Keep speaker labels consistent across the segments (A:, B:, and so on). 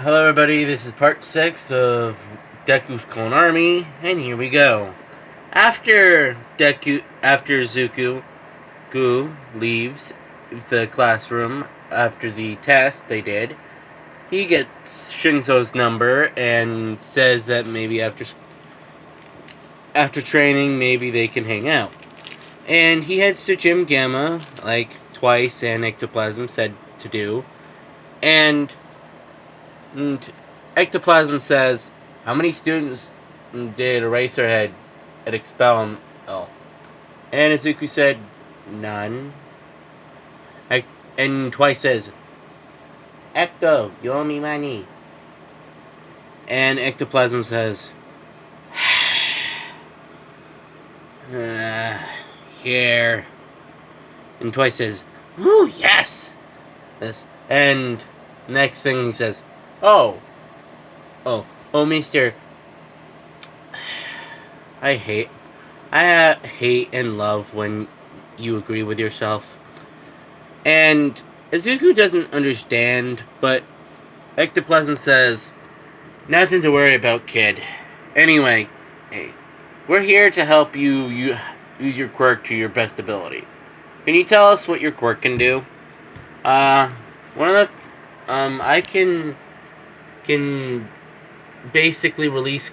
A: Hello everybody, this is part 6 of Deku's Clone Army, and here we go. After Zuku leaves the classroom after the test they did, he gets Shinzo's number and says that maybe after training, maybe they can hang out. And he heads to Gym Gamma, like twice and Ectoplasm said to do, and Ectoplasm says, how many students did Eraserhead expel? Oh. And Izuku said, none. And twice says, Ecto, you owe me money. And Ectoplasm says, here. And twice says, ooh, yes. This. And next thing he says, oh, mister, I hate and love when you agree with yourself. And Izuku doesn't understand, but Ectoplasm says, nothing to worry about, kid. Anyway, hey, we're here to help you use your quirk to your best ability. Can you tell us what your quirk can do? I can basically release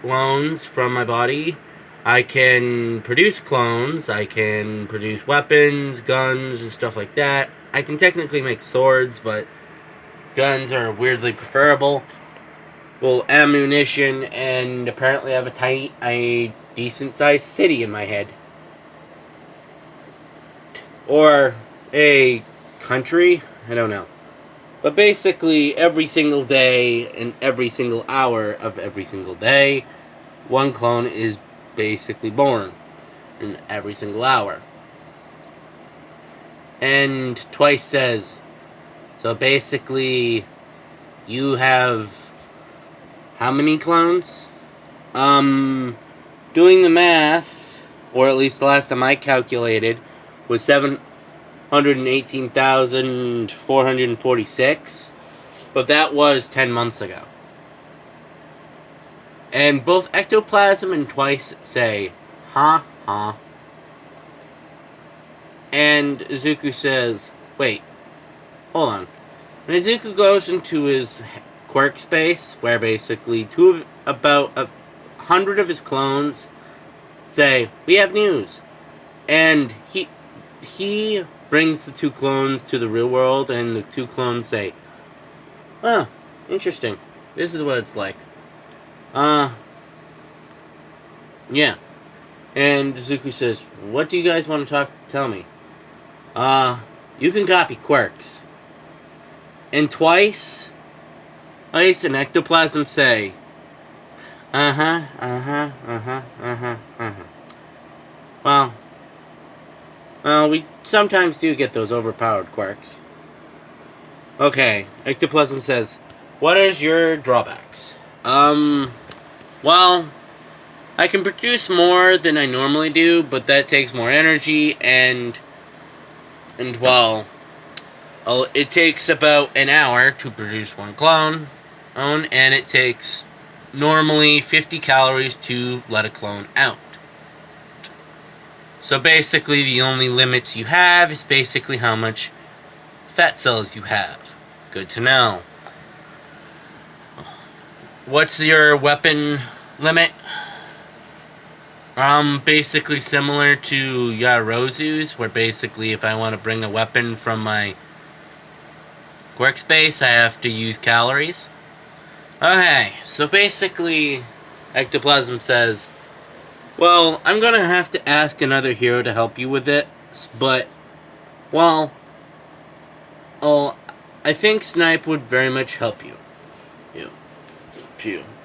A: clones from my body. I can produce clones. I can produce weapons, guns, and stuff like that. I can technically make swords, but guns are weirdly preferable. Well, ammunition, and apparently I have a decent-sized city in my head. Or a country? I don't know. But basically, every single day and every single hour of every single day, one clone is basically born in every single hour. And twice says, so basically, you have how many clones? Doing the math, or at least the last time I calculated, was 718,446, but that was 10 months ago. And both Ectoplasm and Twice say, ha ha. And Izuku says, wait, hold on. And Izuku goes into his quirk space, where basically about 100 of his clones say, we have news. And he brings the two clones to the real world, and the two clones say, oh, interesting. This is what it's like. Yeah. And Zuku says, what do you guys want to tell me? You can copy quirks. And Twice and Ectoplasm say, Well, we sometimes do get those overpowered quirks. Okay, Ectoplasm says, what is your drawbacks? Well, I can produce more than I normally do, but that takes more energy, and well, it takes about an hour to produce one clone, and it takes normally 50 calories to let a clone out. So basically, the only limits you have is basically how much fat cells you have. Good to know. What's your weapon limit? Basically similar to Yarozu's, where basically if I want to bring a weapon from my workspace, I have to use calories. Okay, so basically, Ectoplasm says, well, I'm gonna have to ask another hero to help you with it, but, well, I think Snipe would very much help you.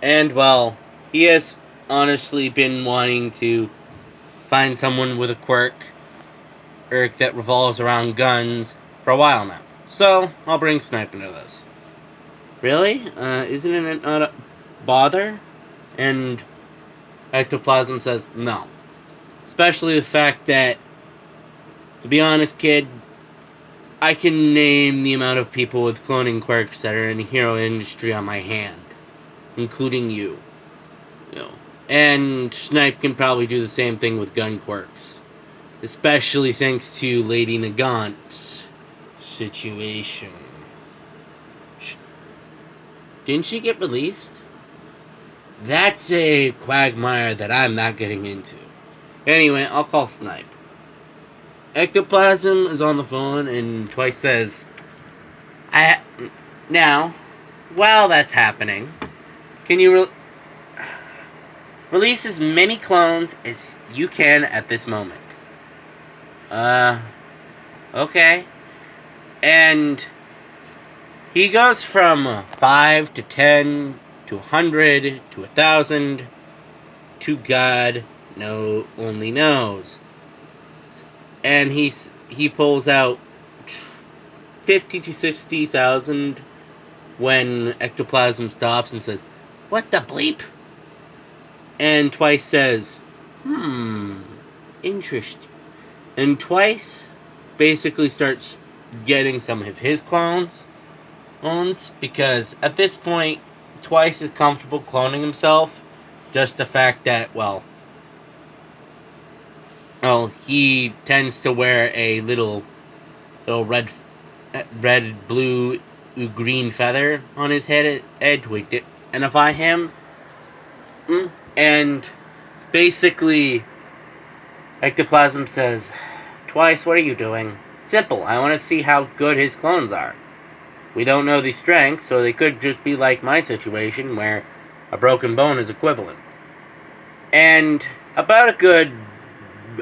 A: And, well, he has honestly been wanting to find someone with a quirk that revolves around guns for a while now. So, I'll bring Snipe into this. Really? Isn't it not a bother? And Ectoplasm says, no. Especially the fact that, to be honest, kid, I can name the amount of people with cloning quirks that are in the hero industry on my hand, including you. You know, and Snipe can probably do the same thing with gun quirks, especially thanks to Lady Nagant's situation. Didn't she get released? That's a quagmire that I'm not getting into. Anyway, I'll call Snipe. Ectoplasm is on the phone and twice says, now, while that's happening, can you release as many clones as you can at this moment? Okay. And he goes from 5 to 10 to 100 to 1,000 to God only knows. And he pulls out 50 to 60,000 when Ectoplasm stops and says, "What the bleep?" And Twice says, interesting. And Twice basically starts getting some of his clones, because at this point, Twice is comfortable cloning himself. Just the fact that, well, he tends to wear a little red, blue, green feather on his head to identify him. And basically, Ectoplasm says, "Twice, what are you doing?" "Simple, I want to see how good his clones are. We don't know the strength, so they could just be like my situation, where a broken bone is equivalent." And about a good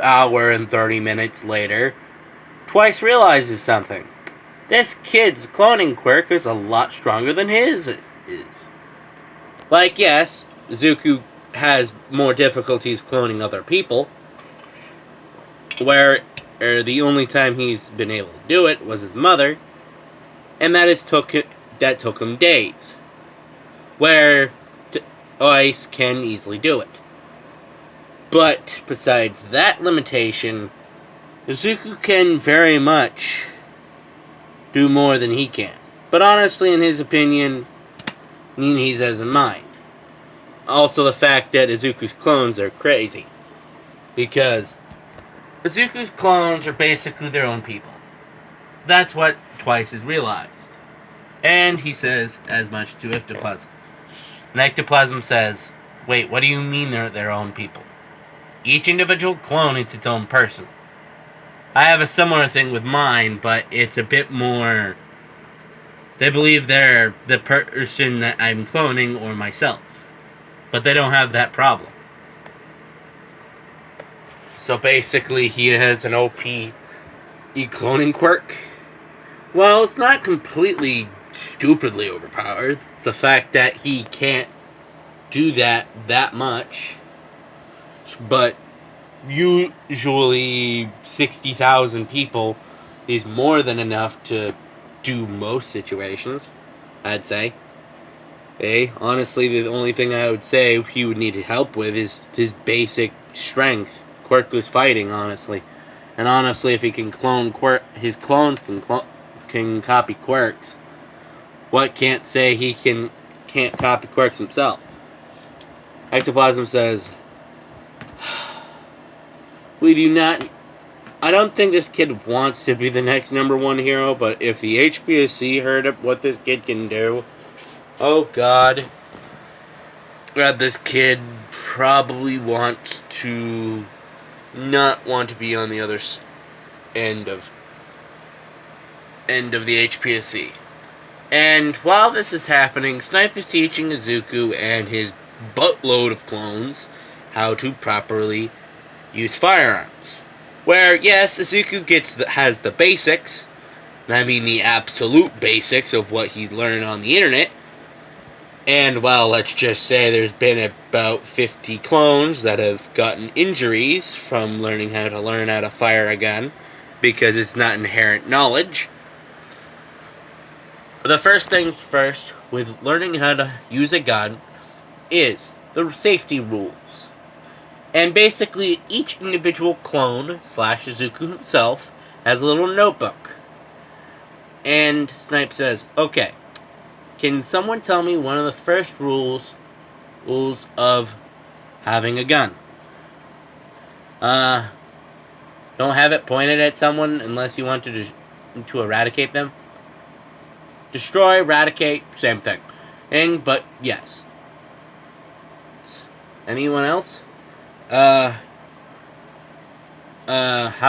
A: hour and 30 minutes later, Twice realizes something. This kid's cloning quirk is a lot stronger than his is. Like, yes, Zuko has more difficulties cloning other people, where the only time he's been able to do it was his mother, and that took him days, where Ice can easily do it. But besides that limitation, Zuko can very much do more than he can. But honestly, in his opinion, he has in mind. Also the fact that Izuku's clones are crazy. Because Izuku's clones are basically their own people. That's what Twice has realized. And he says as much to Ectoplasm. And Ectoplasm says, "Wait, what do you mean they're their own people? Each individual clone is its own person. I have a similar thing with mine, but it's a bit more... They believe they're the person that I'm cloning or myself. But they don't have that problem." So basically, he has an OP cloning quirk. Well, it's not completely stupidly overpowered. It's the fact that he can't do that much. But usually 60,000 people is more than enough to do most situations, I'd say. Honestly, the only thing I would say he would need help with is his basic strength. Quirkless fighting, honestly. And honestly, if he can clone his clones can copy quirks. What can't say he can't copy quirks himself? Ectoplasm says, "We do not... I don't think this kid wants to be the next #1 hero, but if the HPSC heard of what this kid can do, oh God, this kid probably wants to not want to be on the other end of the HPSC." And while this is happening, Snipe is teaching Izuku and his buttload of clones how to properly use firearms. Where, yes, Izuku has the basics, and I mean the absolute basics of what he's learned on the internet. And, well, let's just say there's been about 50 clones that have gotten injuries from learning how to fire a gun, because it's not inherent knowledge. The first things first, with learning how to use a gun, is the safety rules. And basically, each individual clone / Izuku himself has a little notebook. And Snipe says, okay, can someone tell me one of the first rules of having a gun? Don't have it pointed at someone unless you want to eradicate them. Destroy, eradicate, same thing. But yes. Anyone else? How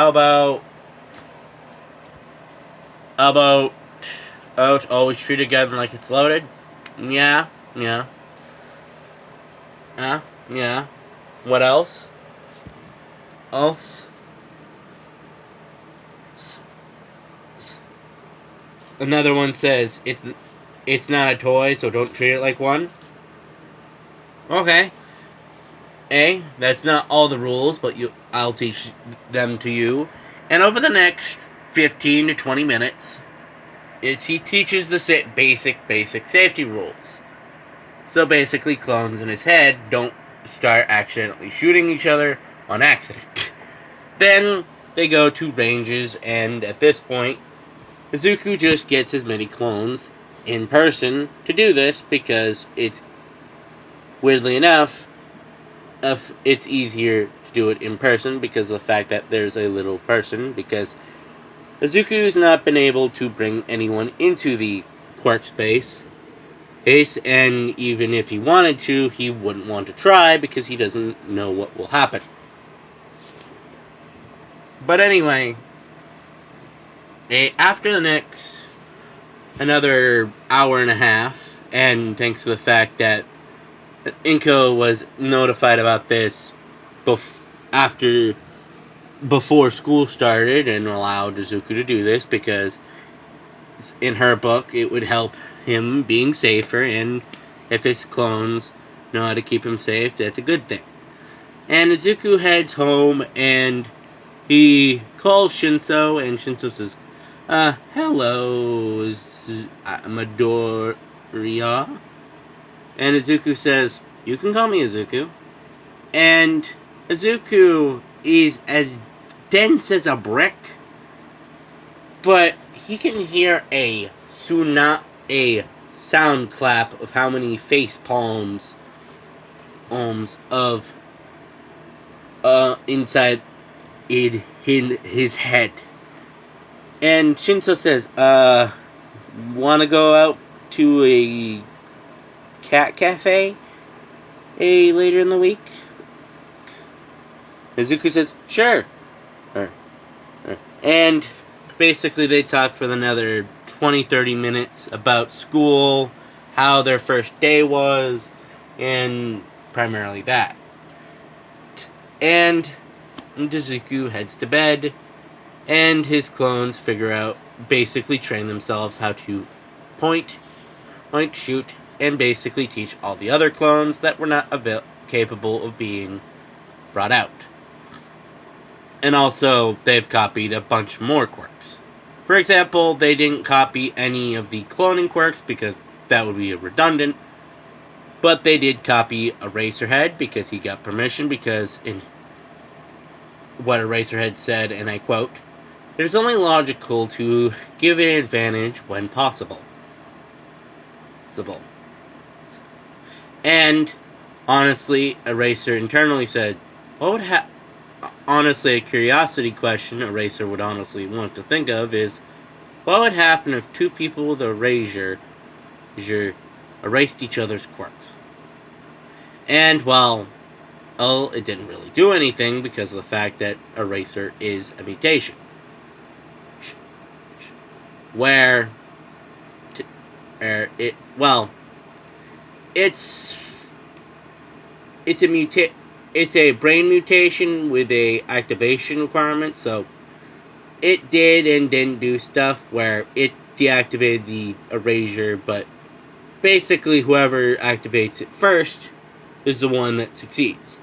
A: about always treat a gun like it's loaded? Yeah. What else? Another one says it's not a toy, so don't treat it like one. Okay. That's not all the rules, but I'll teach them to you. And over the next 15 to 20 minutes, he teaches the basic safety rules. So basically, clones in his head don't start accidentally shooting each other on accident. Then they go to ranges, and at this point, Izuku just gets as many clones in person to do this because it's, weirdly enough, it's easier to do it in person because of the fact that there's a little person, because Izuku's not been able to bring anyone into the quirk space, and even if he wanted to, he wouldn't want to try because he doesn't know what will happen. But anyway, after the next another hour and a half, and thanks to the fact that Inko was notified about this before school started and allowed Izuku to do this because in her book it would help him being safer, and if his clones know how to keep him safe, that's a good thing. And Izuku heads home and he calls Shinso, and Shinso says, hello, Midoriya. And Izuku says, you can call me Izuku. And Izuku is as dense as a brick, but he can hear a sound clap of how many face palms of inside in his head. And Shinso says, wanna go out to a cat cafe later in the week? Izuku says, sure. And basically they talk for another 20-30 minutes about school, how their first day was, and primarily that. And Izuku heads to bed, and his clones basically train themselves how to point, shoot, and basically teach all the other clones that were not capable of being brought out. And also, they've copied a bunch more quirks. For example, they didn't copy any of the cloning quirks because that would be redundant, but they did copy Eraserhead because he got permission, because in what Eraserhead said, and I quote, "It is only logical to give it an advantage when possible." And honestly, Eraser internally said, honestly, a curiosity question Eraser would honestly want to think of is, what would happen if two people with erasure erased each other's quirks? And, well, it didn't really do anything because of the fact that Eraser is a mutation. It's a brain mutation with a activation requirement, so it did and didn't do stuff where it deactivated the erasure, but basically whoever activates it first is the one that succeeds,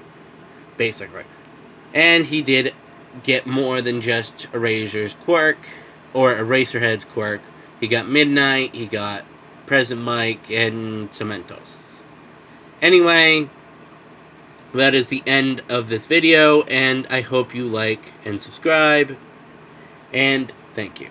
A: basically. And he did get more than just Eraser's quirk, or Eraserhead's quirk. He got Midnight, he got Present Mike, and Cementos. Anyway, that is the end of this video, and I hope you like and subscribe, and thank you.